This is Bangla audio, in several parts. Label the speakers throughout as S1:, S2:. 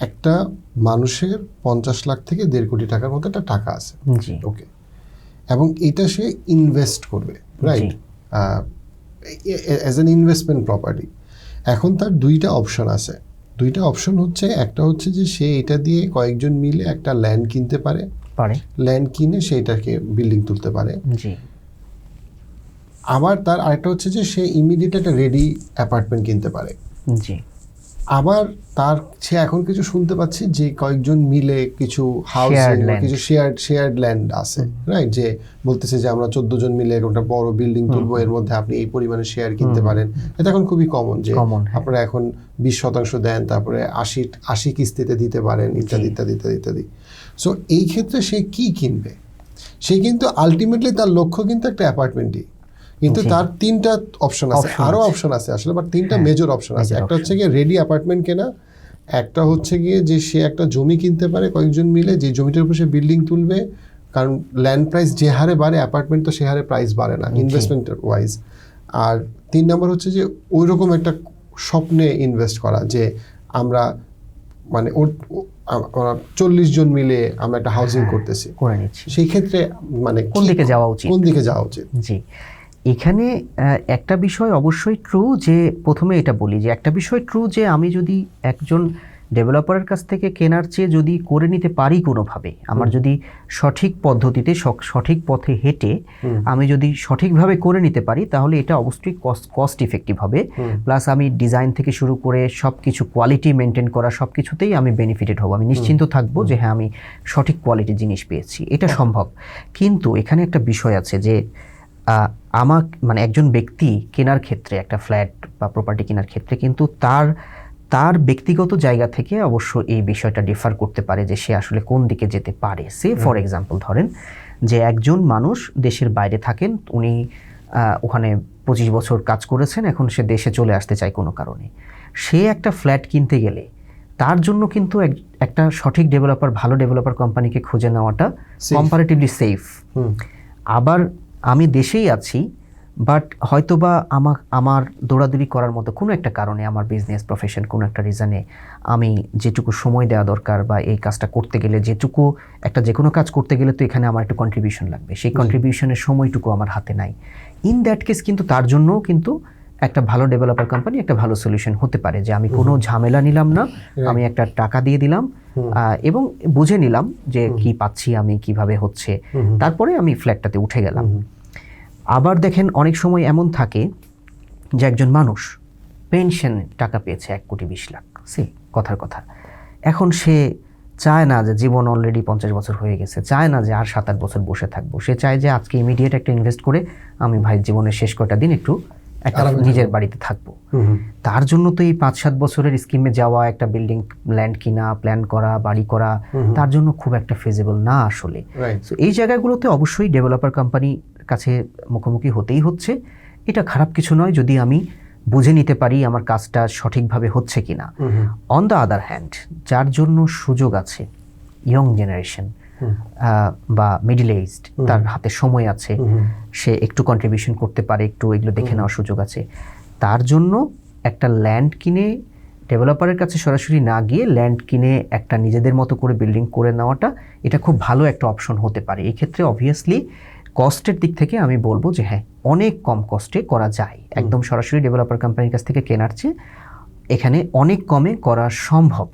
S1: একটা মানুষের 50 লাখ থেকে 1.5 কোটি টাকার মতো একটা টাকা আছে, ওকে, এবং এটা সে ইনভেস্ট করবে, right, as an investment property. এখন তার দুইটা অপশন আছে। দুইটা অপশন হচ্ছে, একটা হচ্ছে যে সে এটা দিয়ে কয়েকজন মিলে একটা ল্যান্ড কিনতে পারে, ল্যান্ড কিনে সেটাকে বিল্ডিং তুলতে পারে। আবার তার আরেকটা হচ্ছে যে সে ইমিডিয়েট একটা রেডি অ্যাপার্টমেন্ট কিনতে পারে। আবার তার সে এখন কিছু শুনতে পাচ্ছি যে কয়েকজন মিলে কিছু হাউসিং বা কিছু শেয়ার্ড ল্যান্ড আছে, রাইট, যে বলতেছে যে আমরা 14 জন মিলে একটা বড় বিল্ডিং তুলবো, এর মধ্যে আপনি এই পরিমাণে শেয়ার কিনতে পারেন। এটা এখন খুবই কমন, যে আপনারা এখন 20% দেন, তারপরে 80 কিস্তিতে দিতে পারেন, ইত্যাদি ইত্যাদি ইত্যাদি ইত্যাদি। সো এই ক্ষেত্রে সে কি কিনবে? সে কিন্তু আলটিমেটলি তার লক্ষ্য কিন্তু একটা অ্যাপার্টমেন্টই, কিন্তু তার 3টা অপশন আছে, আরো অপশন আছে আসলে, বাট 3টা মেজর অপশন আছে। একটা হচ্ছে গিয়ে রেডি অ্যাপার্টমেন্ট কেনা, একটা হচ্ছে গিয়ে যে সে একটা জমি কিনতে পারে কয়েকজন মিলে, যে জমিটার উপর সে বিল্ডিং তুলবে, কারণ ল্যান্ড প্রাইস যে হারে বাড়ে অ্যাপার্টমেন্ট তো সে হারে প্রাইস বাড়ে না ইনভেস্টমেন্ট ওয়াইজ। আর 3 নম্বর হচ্ছে যে ওই রকম একটা স্বপ্নে ইনভেস্ট করা, যে আমরা মানে 40 জন মিলে আমরা একটা হাউজিং করতেছি, সেই ক্ষেত্রে মানে
S2: কোন দিকে যাওয়া উচিত? জি, এখানে একটা বিষয় অবশ্যই ট্রু, যে প্রথমে এটা বলি যে একটা বিষয় ট্রু, যে আমি যদি একজন ডেভেলপারের কাছ থেকে কেনার চেয়ে যদি করে নিতে পারি কোনোভাবে, আমার যদি সঠিক পদ্ধতিতে সঠিক পথে হেঁটে আমি যদি সঠিকভাবে করে নিতে পারি, তাহলে এটা অবশ্যই কস্ট ইফেক্টিভ হবে। প্লাস আমি ডিজাইন থেকে শুরু করে সব কিছু কোয়ালিটি মেনটেন করা সব কিছুতেই আমি বেনিফিটেড হব, আমি নিশ্চিন্ত থাকবো যে হ্যাঁ আমি সঠিক কোয়ালিটির জিনিস পেয়েছি, এটা সম্ভব। কিন্তু এখানে একটা বিষয় আছে যে মানে একজন ব্যক্তি কেনার ক্ষেত্রে, একটা ফ্ল্যাট বা প্রপার্টি কেনার ক্ষেত্রে কিন্তু তার ব্যক্তিগত জায়গা থেকে অবশ্য এই বিষয়টা ডিফার করতে পারে যে সে আসলে কোন দিকে যেতে পারে। সে ফর এক্সাম্পল ধরেন যে একজন মানুষ দেশের বাইরে থাকেন, উনি ওখানে 25 বছর কাজ করেছেন, এখন সে দেশে চলে আসতে চায় কোনো কারণে। সে একটা ফ্ল্যাট কিনতে গেলে তার জন্য কিন্তু একটা সঠিক ডেভেলপার, ভালো ডেভেলপার কোম্পানিকে খুঁজে নেওয়াটা কম্পারেটিভলি সেফ। আবার আমি দেশেই আছি, বাট হয়তোবা আমার দৌড়াদৌড়ি করার মতো কোনো একটা কারণে, আমার বিজনেস প্রফেশন কোনো একটা রিজনে আমি যেটুকু সময় দেওয়া দরকার বা এই কাজটা করতে গেলে যেটুকু যে কোনো কাজ করতে গেলে তো এখানে আমার একটু কন্ট্রিবিউশন লাগবে, সেই কন্ট্রিবিউশনের সময়টুকু আমার হাতে নাই। ইন দ্যাট কেস কিন্তু তার জন্যও কিন্তু একটা ভালো ডেভেলপার কোম্পানি একটা ভালো সলিউশন হতে পারে, যে আমি কোনো ঝামেলা নিলাম না, আমি একটা টাকা দিয়ে দিলাম এবং বুঝে নিলাম যে কি পাচ্ছি আমি, কিভাবে হচ্ছে, তারপরে আমি ফ্ল্যাটটাতে উঠে গেলাম। আবার দেখেন অনেক সময় এমন থাকে যে একজন মানুষ পেনশন টাকা পেয়েছে 1.20 লাখ, সে কথার কথা, এখন সে চায় না যে জীবন অলরেডি 50 বছর হয়ে গেছে, চায় না যে আর 7-8 বছর বসে থাকবো, সে চায় যে আজকে ইমিডিয়েট একটা ইনভেস্ট করে আমি ভাই জীবনের শেষ কয়টা দিন একটু একটা নিজের বাড়িতে থাকবো। তার জন্য তো এই 5-7 বছরের স্কিমে যাওয়া, একটা বিল্ডিং ল্যান্ড কিনা, প্ল্যান করা, বাড়ি করা, তার জন্য খুব একটা ফিজিবল না আসলে। তো এই জায়গাগুলোতে অবশ্যই ডেভেলপার কোম্পানি কাছে মুখোমুখি হতেই হচ্ছে। এটা খারাপ কিছু নয় যদি আমি বুঝে নিতে পারি আমার কাজটা সঠিকভাবে হচ্ছে কিনা। অন দ্য আদার হ্যান্ড, যার জন্য সুযোগ আছে, ইয়ং জেনারেশন বা মিডল এজড, তার হাতে সময় আছে, সে একটু কন্ট্রিবিউশন করতে পারে, একটু এগুলো দেখে নেওয়ার সুযোগ আছে, তার জন্য একটা ল্যান্ড কিনে ডেভেলপারের কাছে সরাসরি না গিয়ে ল্যান্ড কিনে একটা নিজেদের মতো করে বিল্ডিং করে নেওয়াটা, এটা খুব ভালো একটা অপশন হতে পারে। এই ক্ষেত্রে অবভিয়াসলি কস্টের দিক থেকে আমি বলবো যে হ্যাঁ, অনেক কম কস্টে করা যায়, একদম সরাসরি ডেভেলপার কোম্পানির কাছ থেকে কেনার চেয়ে এখানে অনেক কমে করা সম্ভব।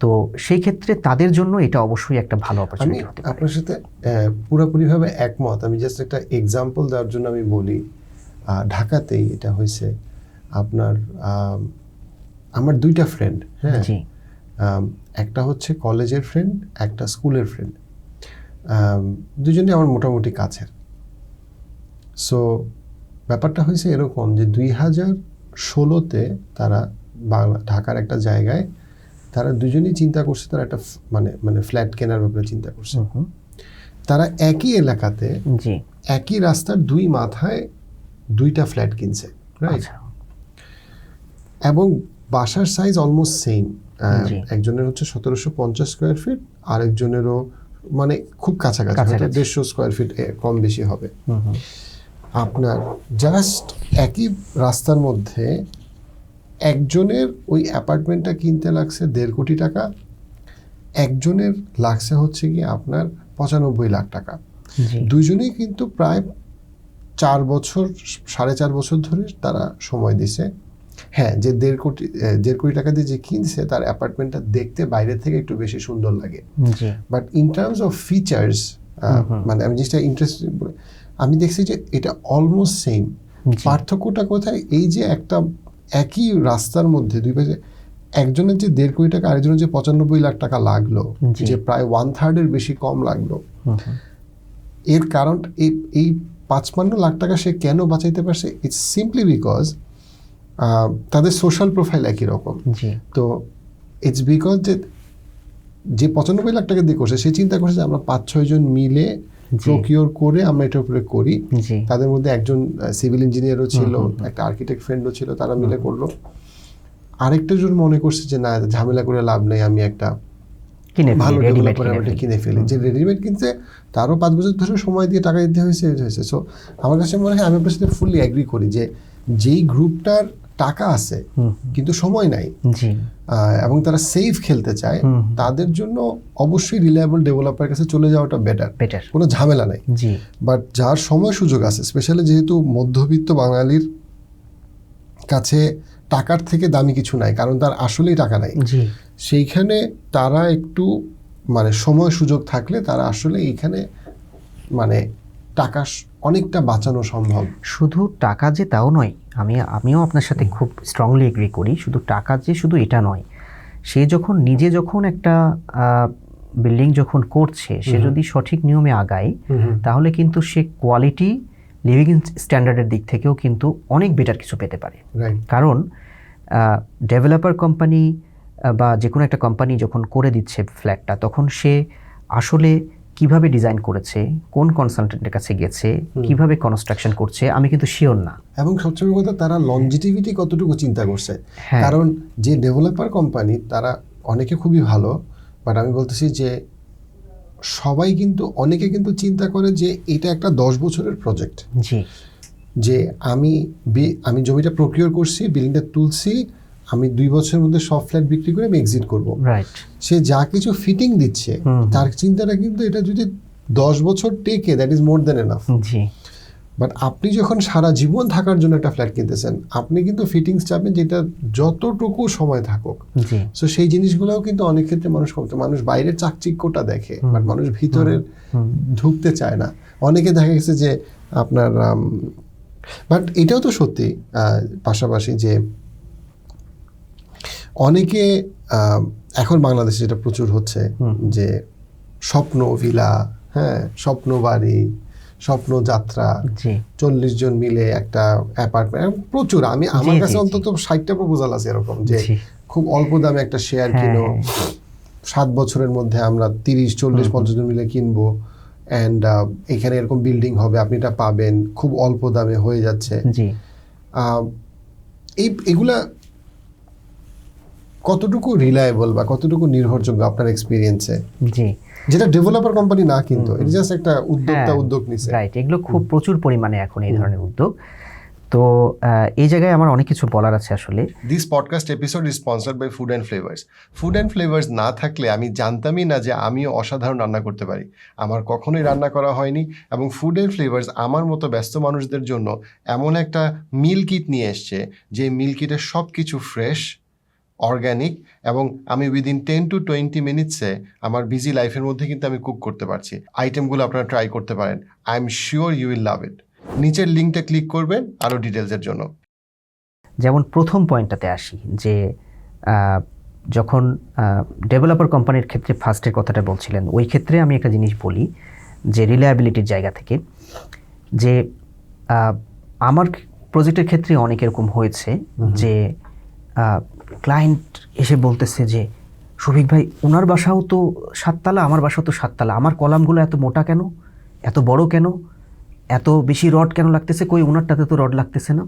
S2: তো সেই ক্ষেত্রে তাদের জন্য এটা অবশ্যই একটা ভালো অপরচুনিটি হতে পারে।
S1: আপনার সাথে পুরোপুরিভাবে একমত। আমি জাস্ট একটা এক্সাম্পল দেওয়ার জন্য আমি বলি, ঢাকাতেই এটা হয়েছে আপনার, আমার 2টা ফ্রেন্ড, হ্যাঁ, একটা হচ্ছে কলেজের ফ্রেন্ড, একটা স্কুলের ফ্রেন্ড, দুজনে আমার মোটামুটি কাছের। সো ব্যাপারটা হয়েছে এরকম যে 2016-তে তারা ঢাকার একটা জায়গায় তারা দুজনেই চিন্তা করছে, তারা একটা মানে ফ্ল্যাট কেনার ব্যাপারে চিন্তা করছে। তারা একই এলাকাতে একই রাস্তার 2 মাথায় 2টা ফ্ল্যাট কিনছে, রাইট, এবং বাসার সাইজ অলমোস্ট সেম। একজনের হচ্ছে 1750 স্কোয়ার ফিট, আরেকজনেরও মানে খুব কাছাকাছি, 150 স্কোয়ার ফিট কম বেশি হবে। আপনার জাস্ট একই রাস্তার মধ্যে একজনের ওই অ্যাপার্টমেন্টটা কিনতে লাগছে 1.5 কোটি টাকা, একজনের লাগছে হচ্ছে কি আপনার 95 লাখ টাকা। দুজনেই কিন্তু প্রায় 4 বছর 4.5 বছর ধরে তারা সময় দিছে। হ্যাঁ, যে 1.5 কোটি টাকা দিয়ে যে কিনছে তার অ্যাপার্টমেন্টটা দেখতে বাইরে থেকে একটু বেশি সুন্দর লাগে, but in terms of features মানে আমি জিনিসটা ইন্টারেস্টিং, আমি দেখছি যে এটা অলমোস্ট সেম। পার্থক্যটা কোথায়? এই যে একটা একই রাস্তার মধ্যে দুই পাশে একজনের যে 1.5 কোটি টাকা, আরেকজনের যে 95 লাখ টাকা লাগলো, যে প্রায় 1/3 বেশি কম লাগলো, এর কারণ এই 55 লাখ টাকা সে কেন বাঁচাইতে পারছে? ইটস সিম্পলি বিকজ তাদের সোশ্যাল প্রোফাইল একই রকম। তো ইটস বিকজ যে 95 লাখ টাকা দিয়ে করছে সে চিন্তা করছে যে আমরা 5-6 জন মিলে প্রকিওর করে আমরা এটার উপরে করি। তাদের মধ্যে একজন সিভিল ইঞ্জিনিয়ারও ছিল, একটা আর্কিটেক্ট ফ্রেন্ডও ছিল, তারা মিলে করলো। আরেকটা জন মনে করছে যে না, ঝামেলা করে লাভ নেই, আমি একটা ভালো ডেভেলপার আমি কিনে ফেলি। যে রেডিমেড কিনছে তারও 5 বছর ধরে সময় দিয়ে টাকা দিতে হয়েছে। সো আমার কাছে মনে হয়, আমি আপনার সাথে ফুললি এগ্রি করি যে যেই গ্রুপটার টাকা আছে কিন্তু সময় নাই এবং তারা সেফ খেলতে চায়, তাদের জন্য অবশ্যই রিলায়েবল ডেভেলপারের কাছে চলে যাওয়াটা বেটার, কোনো ঝামেলা নাই। বাট যার সময় সুযোগ আছে, স্পেশালি যেহেতু মধ্যবিত্ত বাঙালির কাছে টাকার থেকে দামি কিছু নাই, কারণ তার আসলেই টাকা নাই, সেইখানে তারা একটু মানে সময় সুযোগ থাকলে তারা আসলে এইখানে মানে টাকা অনেকটা বাঁচানো সম্ভব।
S2: শুধু টাকা যে তাও নয়, আমিও আপনার সাথে খুব স্ট্রংলি এগ্রি করি। শুধু টাকা যে শুধু এটা নয়, সে নিজে যখন একটা বিল্ডিং যখন করছে, সে যদি সঠিক নিয়মে আগায়, তাহলে কিন্তু সে কোয়ালিটি লিভিং স্ট্যান্ডার্ডের দিক থেকেও কিন্তু অনেক বেটার কিছু পেতে পারে। কারণ ডেভেলপার কোম্পানি বা যে কোনো একটা কোম্পানি যখন করে দিচ্ছে ফ্ল্যাটটা, তখন সে আসলে কিভাবে ডিজাইন করেছে, কোন কনসালটেন্টের কাছে গেছে, কিভাবে কনস্ট্রাকশন করছে, আমি কিন্তু শিওর না।
S1: এবং সবচেয়ে বড় কথা, তারা লনজিটিভিটি কতটুকু চিন্তা করছে। কারণ যে ডেভেলপার কোম্পানি তারা অনেকে খুবই ভালো, বাট আমি বলতেছি যে সবাই কিন্তু অনেকে কিন্তু চিন্তা করে যে এটা একটা 10 বছরের প্রজেক্ট। যে আমি জমিটা প্রকিওর করছি, বিল্ডিংটা তুলছি, আমি 2 বছরের মধ্যে সব ফ্ল্যাট বিক্রি করে আমি এক্সিট করবো। সে যা কিছু ফিটিং দিচ্ছে তার চিন্তাটা কিন্তু এটা যদি 10 বছর টেকে, that is more than enough. But আপনি যখন সারা জীবন থাকার জন্য একটা ফ্ল্যাট কিনতেছেন, আপনি কিন্তু ফিটিংস চাবেন যেটা যতটুকু সময় থাকুক। সো সেই জিনিসগুলোও কিন্তু অনেক ক্ষেত্রে মানুষ বাইরের চাকচিক্যটা দেখে, বাট মানুষ ভিতরের ঢুকতে চায় না। অনেকে দেখা গেছে যে আপনার বাট এটাও তো সত্যি পাশাপাশি যে অনেকে এখন বাংলাদেশে যেটা প্রচুর হচ্ছে যে স্বপ্ন ভিলা, হ্যাঁ, স্বপ্ন বাড়ি, স্বপ্ন যাত্রা, 40 জন মিলে একটা অ্যাপার্টমেন্ট, প্রচুর। আমার কাছে অন্তত 60টা প্রপোজাল আছে এরকম, যে খুব অল্প দামে একটা শেয়ার কিনো, 7 বছরের মধ্যে আমরা 30-40-50 জন মিলে কিনবো, অ্যান্ড এখানে এরকম বিল্ডিং হবে, আপনি এটা পাবেন খুব অল্প দামে, হয়ে যাচ্ছে। এগুলা কতটুকু রিলায়েবল বা কতটুকু নির্ভরযোগ্য আপনার এক্সপিরিয়েন্সে? যেটা ডেভেলপার কোম্পানি না, কিন্তু এটা জাস্ট একটা উদ্যোগ নিছে।
S2: রাইট, এগুলো খুব প্রচুর পরিমাণে এখন এই ধরনের উদ্যোগ। তো এই জায়গায় আমার অনেক কিছু বলার আছে আসলে।
S1: This podcast episode is sponsored by food and flavours. Food and flavours না থাকলে আমি জানতামই না যে আমিও অসাধারণ রান্না করতে পারি। আমার কখনোই রান্না করা হয়নি, এবং ফুড অ্যান্ড ফ্লেভার্স আমার মতো ব্যস্ত মানুষদের জন্য এমন একটা মিল কিট নিয়ে এসছে, যে মিল কিটের সব কিছু ফ্রেশ, অর্গ্যানিক, এবং আমি উইদিন 10 to 20 মিনিটসে আমার বিজি লাইফের মধ্যে কিন্তু আমি কুক করতে পারছি। আইটেমগুলো আপনারা ট্রাই করতে পারেন। I am sure you will love it. নিচের লিঙ্কটা ক্লিক করবেন আরও ডিটেলসের জন্য।
S2: যেমন প্রথম পয়েন্টটাতে আসি, যে যখন ডেভেলপার কোম্পানির ক্ষেত্রে ফার্স্টের কথাটা বলছিলেন, ওই ক্ষেত্রে আমি একটা জিনিস বলি, যে রিলায়েবিলিটির জায়গা থেকে, যে আমার প্রজেক্টের ক্ষেত্রে অনেক এরকম হয়েছে যে ক্লায়েন্ট এসে বলতেছে যে শফিক ভাই, ওনার বাসাও তো 7 তলা, আমার বাসাও তো 7 তলা, আমার কলামগুলো এত মোটা কেন, এত বড় কেন, এত বেশি রড কেন লাগতেছে, কই ওনারটাতে তো রড লাগতেছে না।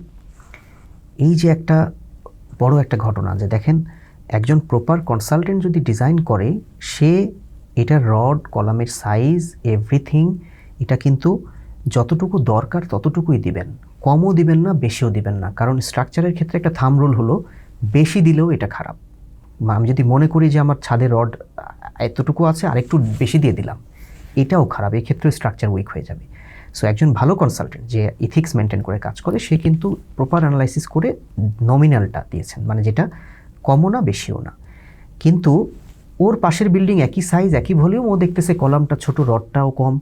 S2: এই যে একটা বড় একটা ঘটনা, যে দেখেন একজন প্রপার কনসালটেন্ট যদি ডিজাইন করে, সে এটা রড, কলামের সাইজ, এভরিথিং, এটা কিন্তু যতটুকু দরকার ততটুকুই দিবেন, কমও দিবেন না, বেশিও দিবেন না। কারণ স্ট্রাকচারের ক্ষেত্রে একটা থাম্ব রুল হলো বেশি দিলেও এটা খারাপ। আমি যদি মনে করি যে আমার ছাদে রড এতটুকু আছে আর একটু বেশি দিয়ে দিলাম, এটাও খারাপ, এক্ষেত্রে স্ট্রাকচার উইক হয়ে যাবে। সো একজন ভালো কনসালটেন্ট যে ইথিক্স মেনটেন করে কাজ করে, সে কিন্তু প্রপার অ্যানালাইসিস করে নমিনালটা দিয়েছেন, মানে যেটা কমও না বেশিও না। কিন্তু ওর পাশের বিল্ডিং একই সাইজ একই ভলিউম, ও দেখতেছে কলামটা ছোট, রডটাও কম,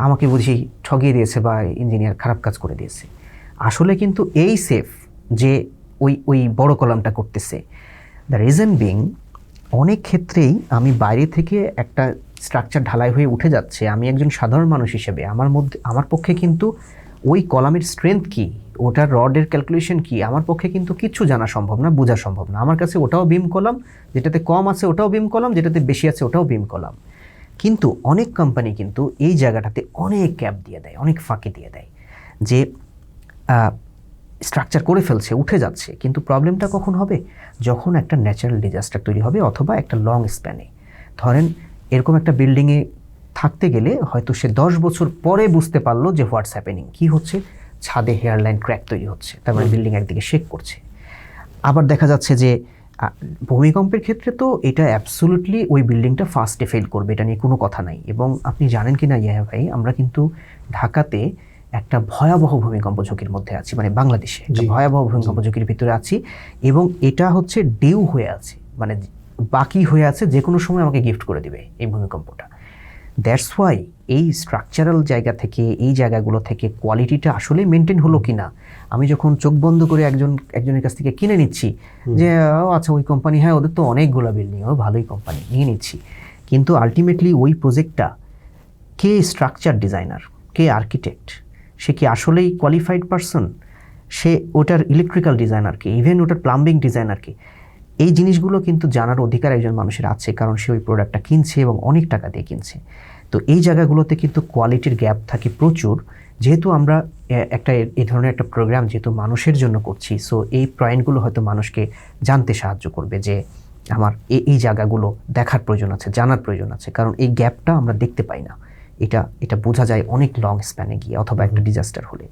S2: আমাকে বুঝি ঠগিয়ে দিয়েছে বা ইঞ্জিনিয়ার খারাপ কাজ করে দিয়েছে। আসলে কিন্তু এই সেফ যে ওই বড় কলামটা করতেছে। দ্য রিজন বিং, অনেক ক্ষেত্রেই আমি বাইরে থেকে একটা স্ট্রাকচার ঢালাই হয়ে উঠে যাচ্ছে, আমি একজন সাধারণ মানুষ হিসেবে আমার পক্ষে কিন্তু ওই কলামের স্ট্রেংথ কী, ওটার রডের ক্যালকুলেশন কী, আমার পক্ষে কিন্তু কিচ্ছু জানা সম্ভব না, বোঝা সম্ভব না। আমার কাছে ওটাও বিম কলাম, যেটাতে কম আছে ওটাও বিম কলাম, যেটাতে বেশি আছে ওটাও বিম কলাম। কিন্তু অনেক কোম্পানি কিন্তু এই জায়গাটাতে অনেক গ্যাপ দিয়ে দেয়, অনেক ফাঁকি দিয়ে দেয়, যে স্ট্রাকচার করে ফেলছে, উঠে যাচ্ছে। কিন্তু প্রবলেমটা কখন হবে? যখন একটা ন্যাচারাল ডিজাস্টার তৈরি হবে, অথবা একটা লং স্প্যানে। ধরেন এরকম একটা বিল্ডিংয়ে থাকতে গেলে হয়তো সে 10 বছর পরে বুঝতে পারলো যে হোয়াটস হ্যাপেনিং, কী হচ্ছে, ছাদে হেয়ারলাইন ক্র্যাক তৈরি হচ্ছে, তার মানে বিল্ডিং একদিকে শেক করছে। আবার দেখা যাচ্ছে যে ভূমিকম্পের ক্ষেত্রে তো এটা অ্যাবসোলুটলি ওই বিল্ডিংটা ফার্স্টে ফেল করবে, এটা নিয়ে কোনো কথা নাই। এবং আপনি জানেন কি না ইয়াহিয়া ভাই, আমরা কিন্তু ঢাকাতে একটা ভয়াবহ ভূমিকম্প ঝুঁকির মধ্যে আছি, মানে বাংলাদেশে একটা ভয়াবহ ভূমিকম্প ঝুঁকির ভিতরে আছি, এবং এটা হচ্ছে ডিউ হয়ে আছে, মানে বাকি হয়ে আছে, যে কোনো সময় আমাকে গিফট করে দিবে এই ভূমিকম্পটা। দ্যাটস ওয়াই এই স্ট্রাকচারাল জায়গা থেকে, এই জায়গাগুলো থেকে কোয়ালিটিটা আসলে মেনটেন হলো কি না, আমি যখন চোখ বন্ধ করে একজনের কাছ থেকে কিনে নিচ্ছি যে আচ্ছা ওই কোম্পানি, হ্যাঁ ওদের তো অনেকগুলো বিল্ডিং, ও ভালোই কোম্পানি, নিয়ে নিচ্ছি, কিন্তু আলটিমেটলি ওই প্রজেক্টটা কে স্ট্রাকচার ডিজাইনার, কে আর্কিটেক্ট, সে কি আসলেই কোয়ালিফাইড পারসন, সে ওটার ইলেকট্রিক্যাল ডিজাইনারকে, ইভেন ওটার প্লাম্বিং ডিজাইনারকে, এই জিনিসগুলো কিন্তু জানার অধিকার একজন মানুষের আছে, কারণ সে ওই প্রোডাক্টটা কিনছে এবং অনেক টাকা দিয়ে কিনছে। তো এই জায়গাগুলোতে কিন্তু কোয়ালিটির গ্যাপ থাকে প্রচুর। যেহেতু আমরা এই ধরনের একটা প্রোগ্রাম যেহেতু মানুষের জন্য করছি, সো এই পয়েন্টগুলো হয়তো মানুষকে জানতে সাহায্য করবে যে আমার এই জায়গাগুলো দেখার প্রয়োজন আছে, জানার প্রয়োজন আছে, কারণ এই গ্যাপটা আমরা দেখতে পাই না, এটা বোঝা যায় অনেক লং স্প্যানে গিয়ে অথবা একটা ডিজাস্টার হলে।